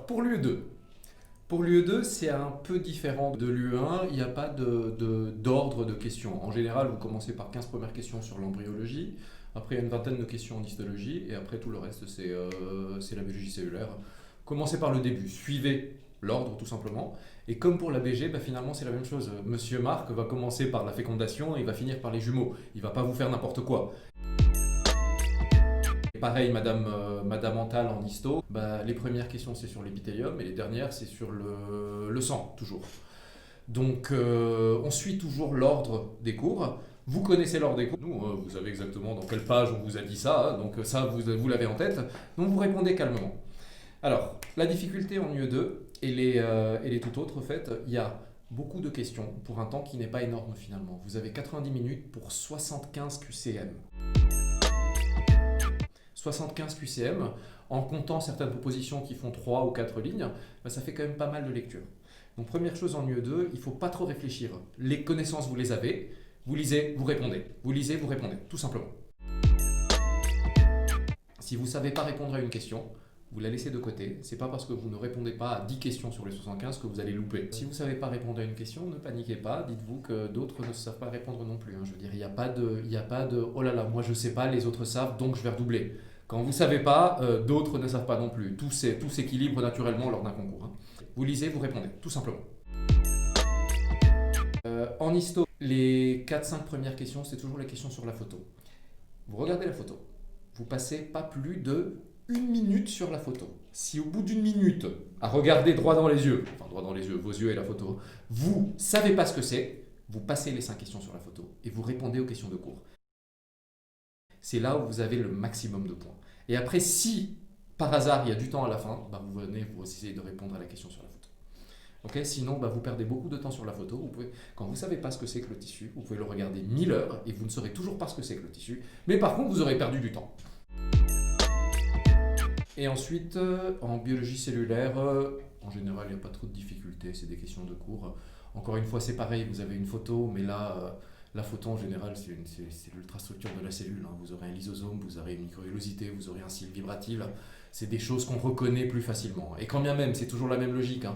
Alors, pour l'UE2. Pour l'UE2, c'est un peu différent de l'UE1. Il n'y a pas d'ordre de questions. En général, vous commencez par 15 premières questions sur l'embryologie. Après, il y a une vingtaine de questions en histologie. Et après, tout le reste, c'est la biologie cellulaire. Commencez par le début. Suivez l'ordre, tout simplement. Et comme pour la BG, finalement, c'est la même chose. Monsieur Marc va commencer par la fécondation et il va finir par les jumeaux. Il ne va pas vous faire n'importe quoi. Et pareil, Madame Antal en histo, les premières questions c'est sur l'épithélium et les dernières c'est sur le sang, toujours. Donc on suit toujours l'ordre des cours. Vous connaissez l'ordre des cours, nous, vous savez exactement dans quelle page on vous a dit ça, hein, donc ça vous l'avez en tête, donc vous répondez calmement. Alors, la difficulté en UE2, elle est tout autre en fait, il y a beaucoup de questions pour un temps qui n'est pas énorme finalement. Vous avez 90 minutes pour 75 QCM. 75 QCM, en comptant certaines propositions qui font 3 ou 4 lignes, ça fait quand même pas mal de lecture. Donc première chose en UE2, il ne faut pas trop réfléchir. Les connaissances, vous les avez, vous lisez, vous répondez. Vous lisez, vous répondez, tout simplement. Si vous ne savez pas répondre à une question, vous la laissez de côté. Ce n'est pas parce que vous ne répondez pas à 10 questions sur les 75 que vous allez louper. Si vous ne savez pas répondre à une question, ne paniquez pas. Dites-vous que d'autres ne savent pas répondre non plus. Je veux dire, il n'y a pas de « oh là là, moi je ne sais pas, les autres savent, donc je vais redoubler ». Quand vous ne savez pas, d'autres ne savent pas non plus. Tout s'équilibre naturellement lors d'un concours. Vous lisez, vous répondez, tout simplement. En histo, les 4-5 premières questions, c'est toujours les questions sur la photo. Vous regardez la photo. Vous passez pas plus de 1 minute sur la photo. Si au bout d'1 minute, à regarder droit dans les yeux, vos yeux et la photo, vous ne savez pas ce que c'est, vous passez les 5 questions sur la photo et vous répondez aux questions de cours. C'est là où vous avez le maximum de points. Et après, si par hasard il y a du temps à la fin, vous venez, vous essayez de répondre à la question sur la photo. Okay, sinon, vous perdez beaucoup de temps sur la photo. Quand vous ne savez pas ce que c'est que le tissu, vous pouvez le regarder 1000 heures et vous ne saurez toujours pas ce que c'est que le tissu. Mais par contre, vous aurez perdu du temps. Et ensuite, en biologie cellulaire, en général, il n'y a pas trop de difficultés. C'est des questions de cours. Encore une fois, c'est pareil, vous avez une photo, mais là... la photo en général, c'est l'ultrastructure de la cellule. Vous aurez un lysosome, vous aurez une microvillosité, vous aurez un cil vibratif. C'est des choses qu'on reconnaît plus facilement. Et quand bien même, c'est toujours la même logique.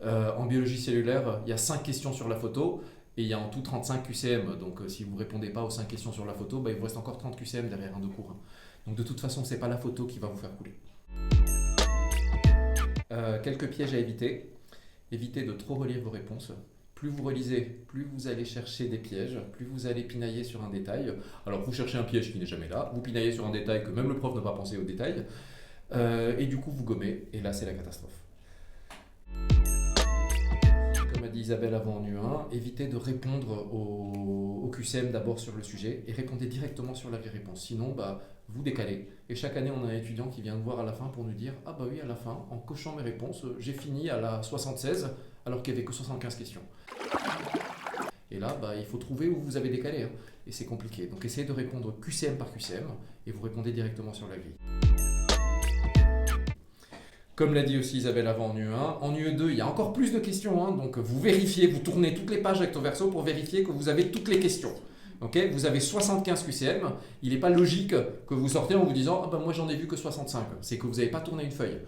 En biologie cellulaire, il y a 5 questions sur la photo et il y a en tout 35 QCM. Donc si vous ne répondez pas aux 5 questions sur la photo, il vous reste encore 30 QCM derrière un de cours. Donc de toute façon, ce n'est pas la photo qui va vous faire couler. Quelques pièges à éviter. Évitez de trop relire vos réponses. Plus vous relisez, plus vous allez chercher des pièges, plus vous allez pinailler sur un détail. Alors vous cherchez un piège qui n'est jamais là, vous pinaillez sur un détail que même le prof n'a pas pensé au détail, et du coup vous gommez, et là c'est la catastrophe. Comme a dit Isabelle avant en U1, évitez de répondre au QCM d'abord sur le sujet, et répondez directement sur la vraie réponse. Sinon, vous décalez. Et chaque année, on a un étudiant qui vient nous voir à la fin pour nous dire « Ah bah oui, à la fin, en cochant mes réponses, j'ai fini à la 76, alors qu'il n'y avait que 75 questions. » Et là, il faut trouver où vous avez décalé, et c'est compliqué. Donc essayez de répondre QCM par QCM, et vous répondez directement sur la grille. Comme l'a dit aussi Isabelle avant en UE1, en UE2, il y a encore plus de questions, donc vous vérifiez, vous tournez toutes les pages recto verso pour vérifier que vous avez toutes les questions. Okay, vous avez 75 QCM, il n'est pas logique que vous sortez en vous disant « Ah moi j'en ai vu que 65 », c'est que vous n'avez pas tourné une feuille.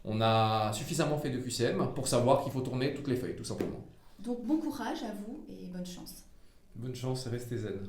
On a suffisamment fait de QCM pour savoir qu'il faut tourner toutes les feuilles, tout simplement. Donc bon courage à vous et bonne chance. Bonne chance, restez zen.